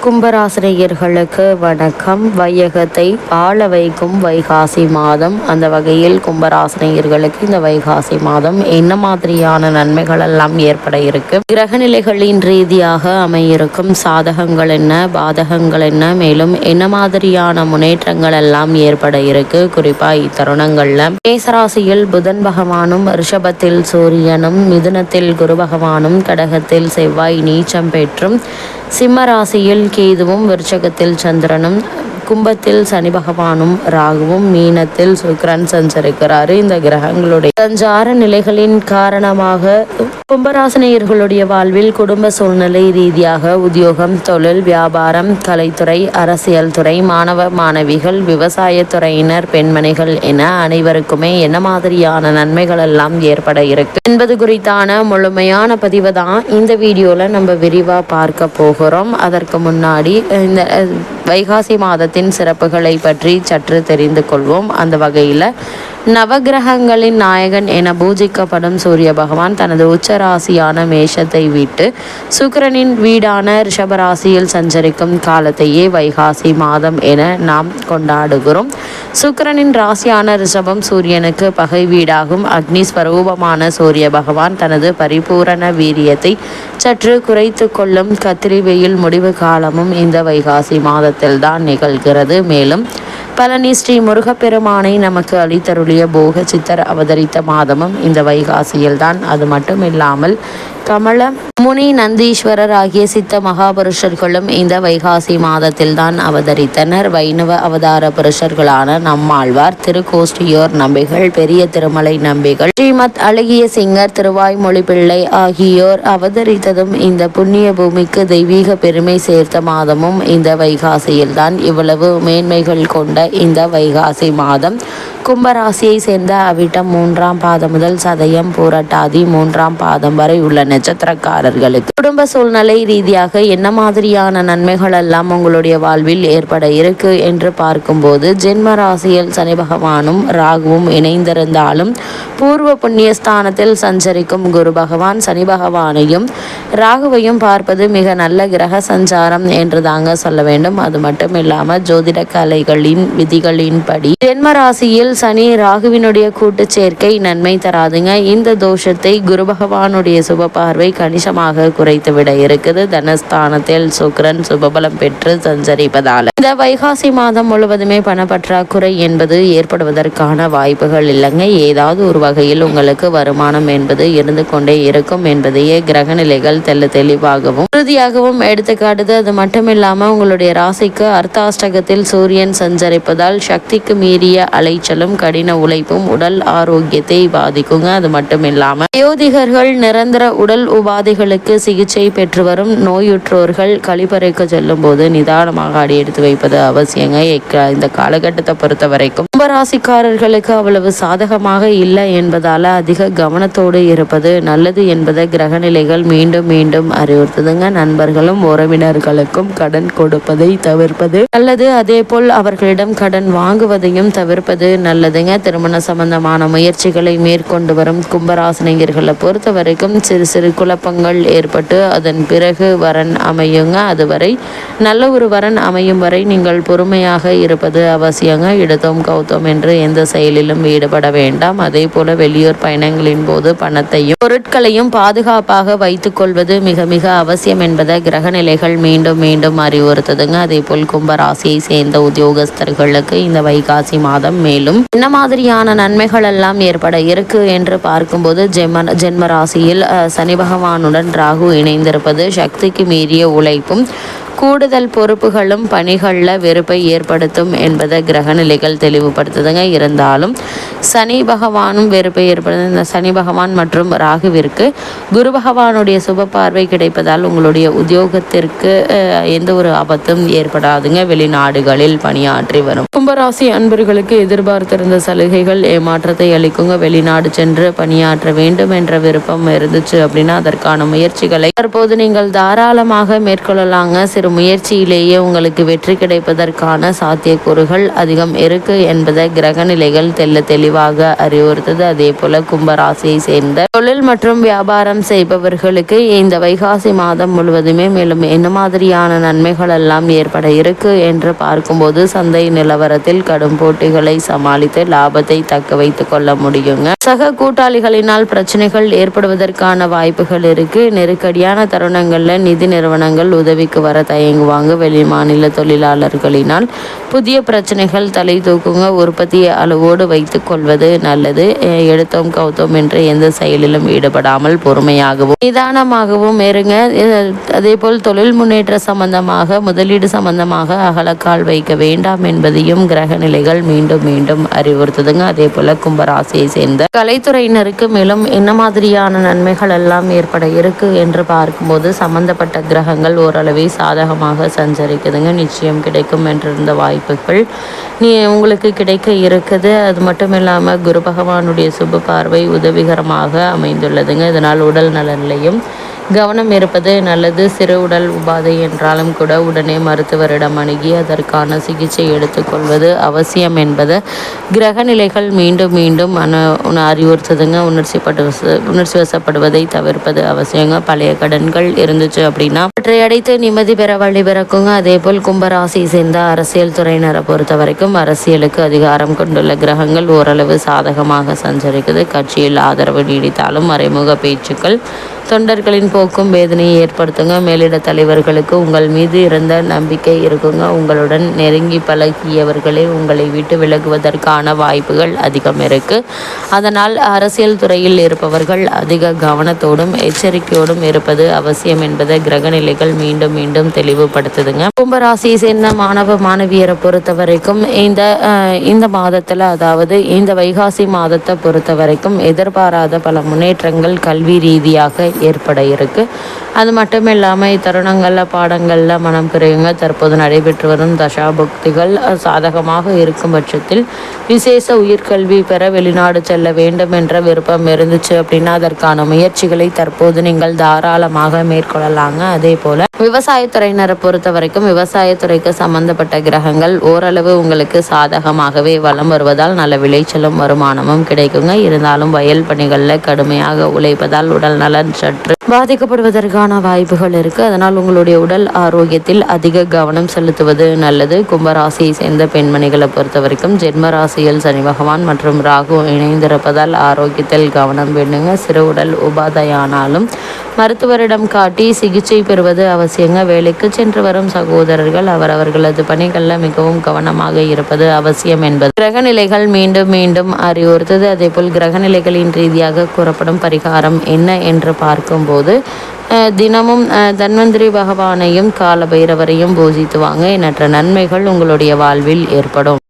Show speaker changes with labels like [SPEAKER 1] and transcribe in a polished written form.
[SPEAKER 1] கும்பராசினியர்களுக்கு வணக்கம். வையகத்தை ஆள வைக்கும் வைகாசி மாதம். அந்த வகையில் கும்பராசினியர்களுக்கு இந்த வைகாசி மாதம் என்ன மாதிரியான நன்மைகள் எல்லாம் ஏற்பட இருக்கு, கிரகநிலைகளின் ரீதியாக அமையிருக்கும் சாதகங்கள் என்ன, பாதகங்கள் என்ன, மேலும் என்ன மாதிரியான முன்னேற்றங்கள் எல்லாம் ஏற்பட இருக்கு, குறிப்பா இத்தருணங்கள்ல மேசராசியில் புதன் பகவானும், ரிஷபத்தில் சூரியனும், மிதுனத்தில் குரு பகவானும், கடகத்தில் செவ்வாய் நீச்சம் பெற்றும், சிம்ம ராசியில் கேதுவும், விருச்சகத்தில் சந்திரனும், கும்பத்தில் சனி பகவானும், ராகுவும், மீனத்தில் சுக்கிரன் சஞ்சரிக்கிறாரு. இந்த கிரகங்களுடைய சஞ்சார நிலைகளின் காரணமாக கும்பராசினியர்களுடைய வாழ்வில் குடும்ப சூழ்நிலை ரீதியாக உத்தியோகம், தொழில், வியாபாரம், கலைத்துறை, அரசியல் துறை, மாணவ மாணவிகள், விவசாயத்துறையினர், பெண்மணிகள் என அனைவருக்குமே என்ன மாதிரியான நன்மைகள் எல்லாம் ஏற்பட இருக்கு என்பது குறித்தான முழுமையான பதிவு தான் இந்த வீடியோல நம்ம விரிவா பார்க்க போகிறோம். அதற்கு முன்னாடி இந்த வைகாசி மாதத்தின் சிறப்புகளை பற்றி சற்று தெரிந்து கொள்வோம். அந்த வகையில் நவகிரகங்களின் நாயகன் என பூஜிக்கப்படும் சூரிய பகவான் தனது உச்சராசியான மேஷத்தை விட்டு சுக்கிரனின் வீடான ரிஷபராசியில் சஞ்சரிக்கும் காலத்தையே வைகாசி மாதம் என நாம் கொண்டாடுகிறோம். சுக்கிரனின் ராசியான ரிஷபம் சூரியனுக்கு பகை வீடாகும். அக்னி ஸ்வரூபமான சூரிய பகவான் தனது பரிபூரண வீரியத்தை சற்று குறைத்து கொள்ளும் கத்திரி வெயில் முடிவு காலமும் இந்த வைகாசி மாதத்தில் தான் நிகழ்கிறது. மேலும் பழனி ஸ்ரீ முருகப்பெருமானை நமக்கு அளித்தருளிய போக சித்தர் அவதரித்த மாதமும் இந்த வைகாசியில் தான். அது மட்டும் இல்லாமல் கமல முனி, நந்தீஸ்வரர் ஆகிய சித்த மகாபுருஷர்களும் இந்த வைகாசி மாதத்தில் தான் அவதரித்தனர். வைணவ அவதார புருஷர்களான நம்மாழ்வார், திருக்கோஷ்டியோர் நம்பிகள், பெரிய திருமலை நம்பிகள், ஸ்ரீமத் அழகிய சிங்கர், திருவாய்மொழி பிள்ளை ஆகியோர் அவதரித்ததும் இந்த புண்ணிய பூமிக்கு தெய்வீக பெருமை சேர்த்த மாதமும் இந்த வைகாசியில் தான். இவ்வளவு மேன்மைகள் கொண்ட இந்த வைகாசி மாதம் கும்பராசியை சேர்ந்த அவிட்டம் 3ஆம் பாதம் முதல் சதயம், பூரட்டாதி 3ஆம் பாதம் வரை உள்ள நட்சத்திரக்காரர்களுக்கு குடும்ப சூழ்நிலை ரீதியாக என்ன மாதிரியான நன்மைகள் எல்லாம் உங்களுடைய வாழ்வில் ஏற்பட இருக்கு என்று பார்க்கும்போது, ஜென்ம ராசியில் சனி பகவானும் ராகுவும் இணைந்திருந்தாலும் பூர்வ புண்ணிய ஸ்தானத்தில் சஞ்சரிக்கும் குரு பகவான் சனி பகவானையும் ராகுவையும் பார்ப்பது மிக நல்ல கிரக சஞ்சாரம் என்று தாங்க சொல்ல வேண்டும். அது மட்டும் இல்லாமல் ஜோதிட கலைகளின் விதிகளின்படி ஜென்ம ராசியில் சனி ராகுவினுடைய கூட்டு சேர்க்கை நன்மை தராதுங்க. இந்த தோஷத்தை குரு பகவானுடைய சுப பார்வை கணிசமாக குறைத்து விட இருக்குது. தனஸ்தானத்தில் சுக்கிரன் சுபபலம் பெற்று சஞ்சரிப்பதால இந்த வைகாசி மாதம் முழுவதுமே பணப்பற்றாக்குறை என்பது ஏற்படுவதற்கான வாய்ப்புகள் இல்லைங்க. ஏதாவது ஒரு வகையில் உங்களுக்கு வருமானம் என்பது இருந்து கொண்டே இருக்கும் என்பதையே கிரக நிலைகள் தெளிவாகவும் உறுதியாகவும் எடுத்துக்காட்டுது. அது மட்டும் இல்லாம உங்களுடைய ராசிக்கு அர்த்தாஷ்டகத்தில் சூரியன் சஞ்சரிப்பதால் சக்திக்கு மீறிய அலைச்சலும் கடின உழைப்பும் உடல் ஆரோக்கியத்தை பாதிக்குங்க. அது மட்டும் இல்லாம வயோதிகர்கள், நிரந்தர உடல் உபாதைகளுக்கு சிகிச்சை பெற்று வரும் நோயுற்றோர்கள் கழிப்பறைக்கு செல்லும் போது நிதானமாக அடி எடுத்து வைப்பது அவசியங்க. இந்த காலகட்டத்தை பொறுத்த வரைக்கும் கும்பராசிக்காரர்களுக்கு அவ்வளவு சாதகமாக இல்லை என்பதால அதிக கவனத்தோடு இருப்பது நல்லது என்பதை கிரகநிலைகள் மீண்டும் மீண்டும் அறிவுறுத்துதுங்க. நண்பர்களும் உறவினர்களுக்கும் கடன் கொடுப்பதை தவிர்ப்பது நல்லது. அதே போல் அவர்களிடம் கடன் வாங்குவதையும் தவிர்ப்பது நல்லதுங்க. திருமண சம்பந்தமான முயற்சிகளை மேற்கொண்டு வரும் கும்பராசினியர்களை பொறுத்த வரைக்கும் சிறு சிறு குழப்பங்கள் ஏற்பட்டு அதன் பிறகு வரன் அமையுங்க. அதுவரை நல்ல ஒரு வரன் அமையும் வரை நீங்கள் பொறுமையாக இருப்பது அவசியங்க. எடுத்தோம் கௌத்தோம் என்று எந்த செயலிலும் ஈடுபட வேண்டாம். அதே போல வெளியூர் பயணங்களின் போது பணத்தையும் பொருட்களையும் பாதுகாப்பாக வைத்துக் கொள்வது மிக மிக அவசியம் என்பதை கிரகநிலைகள் மீண்டும் மீண்டும் அறிவுறுத்துதுங்க. அதே போல் கும்பராசியை சேர்ந்த உத்தியோகஸ்தர்களுக்கு இந்த வைகாசி மாதம் மேலும் என்ன மாதிரியான நன்மைகள் எல்லாம் ஏற்பட இருக்கு என்று பார்க்கும்போது, ஜென்ம ராசியில் சனி பகவானுடன் ராகு இணைந்திருப்பது சக்திக்கு மீறிய உழைப்பும் கூடுதல் பொறுப்புகளும் பணிகளில் வெறுப்பை ஏற்படுத்தும் என்பதை கிரகநிலைகள் தெளிவுபடுத்துதுங்க. இருந்தாலும் சனி பகவானும் வெறுப்பை ஏற்படுத்தும். இந்த சனி பகவான் மற்றும் ராகுவிற்கு குரு பகவானுடைய சுப பார்வை கிடைப்பதால் உங்களுடைய உத்தியோகத்திற்கு எந்த ஒரு ஆபத்தும் ஏற்படாதுங்க. வெளிநாடுகளில் பணியாற்றி வரும் கும்பராசி அன்பர்களுக்கு எதிர்பார்த்திருந்த சலுகைகள் ஏமாற்றத்தை அளிக்குங்க. வெளிநாடு சென்று பணியாற்ற வேண்டும் என்ற விருப்பம் இருந்துச்சு அப்படின்னா அதற்கான முயற்சிகளை தற்போது நீங்கள் தாராளமாக மேற்கொள்ளலாங்க. சிறு ஒரு முயற்சியிலேயே உங்களுக்கு வெற்றி கிடைப்பதற்கான சாத்தியக்கூறுகள் அதிகம் இருக்கு என்பதை கிரக நிலைகள் தெளிவாக அறிவுறுத்தது. அதே போல கும்பராசியை சேர்ந்த தொழில் மற்றும் வியாபாரம் செய்பவர்களுக்கு இந்த வைகாசி மாதம் முழுவதுமே மேலும் என்ன மாதிரியான நன்மைகள் எல்லாம் ஏற்பட இருக்கு என்று பார்க்கும்போது, சந்தை நிலவரத்தில் கடும் போட்டிகளை சமாளித்து லாபத்தை தக்க வைத்துக் கொள்ள முடியுங்க. சக கூட்டாளிகளினால் பிரச்சனைகள் ஏற்படுவதற்கான வாய்ப்புகள் இருக்கு. நெருக்கடியான தருணங்கள்ல நிதி நிறுவனங்கள் உதவிக்கு வர தயங்குவாங்க. வெளி மாநில தொழிலாளர்களினால் புதிய பிரச்சனைகள் தலை தூக்குங்க. உற்பத்தியை அளவோடு வைத்துக் கொள்வது நல்லது. எடுத்தோம் கவுத்தோம் என்று எந்த செயலிலும் ஈடுபடாமல் பொறுமையாகவும் நிதானமாகவும் இருங்க. அதே போல் தொழில் முன்னேற்ற சம்பந்தமாக முதலீடு சம்பந்தமாக அகலக்கால் வைக்க வேண்டாம் என்பதையும் கிரக நிலைகள் மீண்டும் மீண்டும் அறிவுறுத்துதுங்க. அதே போல கும்பராசியை சேர்ந்த கலைத்துறையினருக்கு மேலும் என்ன மாதிரியான நன்மைகள் எல்லாம் ஏற்பட இருக்கு என்று பார்க்கும்போது, சம்பந்தப்பட்ட கிரகங்கள் ஓரளவே சாதகமாக சஞ்சரிக்குதுங்க. நிச்சயம் கிடைக்கும் என்றிருந்த வாய்ப்புகள் உங்களுக்கு கிடைக்க இருக்குது. அது மட்டும் இல்லாமல் குரு பகவானுடைய சுப பார்வை உதவிகரமாக அமைந்துள்ளதுங்க. இதனால் உடல் நலனிலையும் கவனம் இருப்பது நல்லது. சிறு உடல் உபாதை என்றாலும் கூட உடனே மருத்துவரிடம் அணுகி அதற்கான சிகிச்சை எடுத்துக்கொள்வது அவசியம் என்பது கிரக நிலைகள் மீண்டும் மீண்டும் அறிவுறுத்துதுங்க. உணர்ச்சி வசப்படுவதை தவிர்ப்பது அவசியங்க. பழைய கடன்கள் இருந்துச்சு அப்படின்னா அவற்றை அடைத்து நிம்மதி பெற வழி பிறக்குங்க. அதே போல் கும்பராசி சேர்ந்த அரசியல் துறையினரை பொறுத்த வரைக்கும் அரசியலுக்கு அதிகாரம் கொண்டுள்ள கிரகங்கள் ஓரளவு சாதகமாக சஞ்சரிக்குது. கட்சியில் ஆதரவு நீடித்தாலும் மறைமுக பேச்சுக்கள் தொண்டர்களின் போக்கும் வேதனையை ஏற்படுத்துங்க. மேலிட தலைவர்களுக்கு உங்கள் மீது இருந்த நம்பிக்கை இருக்குங்க. உங்களுடன் நெருங்கி பழகியவர்களே உங்களை விட்டு விலகுவதற்கான வாய்ப்புகள் அதிகம் இருக்கு. அதனால் அரசியல் துறையில் இருப்பவர்கள் அதிக கவனத்தோடும் எச்சரிக்கையோடும் இருப்பது அவசியம் என்பதை கிரக நிலைகள் மீண்டும் மீண்டும் தெளிவுபடுத்துதுங்க. கும்பராசியை சேர்ந்த மாணவ மாணவியரை பொறுத்த வரைக்கும் இந்த மாதத்தில், அதாவது இந்த வைகாசி மாதத்தை பொறுத்த வரைக்கும் எதிர்பாராத பல முன்னேற்றங்கள் கல்வி ரீதியாக ஏற்பட இருக்கு. அது மட்டும் இல்லாமல் இத்தருணங்களில் பாடங்களில் மனம் குறையுங்க. தற்போது நடைபெற்று வரும் தசாபுக்திகள் சாதகமாக இருக்கும் பட்சத்தில் விசேஷ உயர்கல்வி பெற வெளிநாடு செல்ல வேண்டும் என்ற விருப்பம் இருந்துச்சு அப்படின்னா அதற்கான முயற்சிகளை தற்போது நீங்கள் தாராளமாக மேற்கொள்ளலாங்க. அதே போல விவசாயத்துறையினரை பொறுத்த வரைக்கும் விவசாயத்துறைக்கு சம்பந்தப்பட்ட கிரகங்கள் ஓரளவு உங்களுக்கு சாதகமாகவே வலம் வருவதால் நல்ல விளைச்சலும் வருமானமும் கிடைக்குங்க. இருந்தாலும் வயல் பணிகளில் கடுமையாக உழைப்பதால் உடல் நலன் சற்று பாதிக்கப்படுவதற்கான வாய்ப்புகள் இருக்கு. அதனால் உங்களுடைய உடல் ஆரோக்கியத்தில் அதிக கவனம் செலுத்துவது நல்லது. கும்பராசியை சேர்ந்த பெண்மணிகளை பொறுத்த வரைக்கும் ஜென்ம ராசியில் சனி பகவான் மற்றும் ராகு இணைந்திருப்பதால் ஆரோக்கியத்தில் கவனம் வேண்டுங்க. சிறு உடல் உபாதையானாலும் மருத்துவரிடம் காட்டி சிகிச்சை பெறுவது அவசியங்க. வேலைக்கு சென்று வரும் சகோதரர்கள் அவரவர்களது பணிகளில் மிகவும் கவனமாக இருப்பது அவசியம் என்பது கிரக நிலைகள் மீண்டும் மீண்டும் அறிவுறுத்தது. அதே போல் கிரக நிலைகளின் ரீதியாக கூறப்படும் பரிகாரம் என்ன என்று பார்க்கும்போது, தினமும் தன்வந்திரி பகவானையும் கால பைரவரையும் பூஜித்து வாங்க. எண்ணற்ற நன்மைகள் உங்களுடைய வாழ்வில் ஏற்படும்.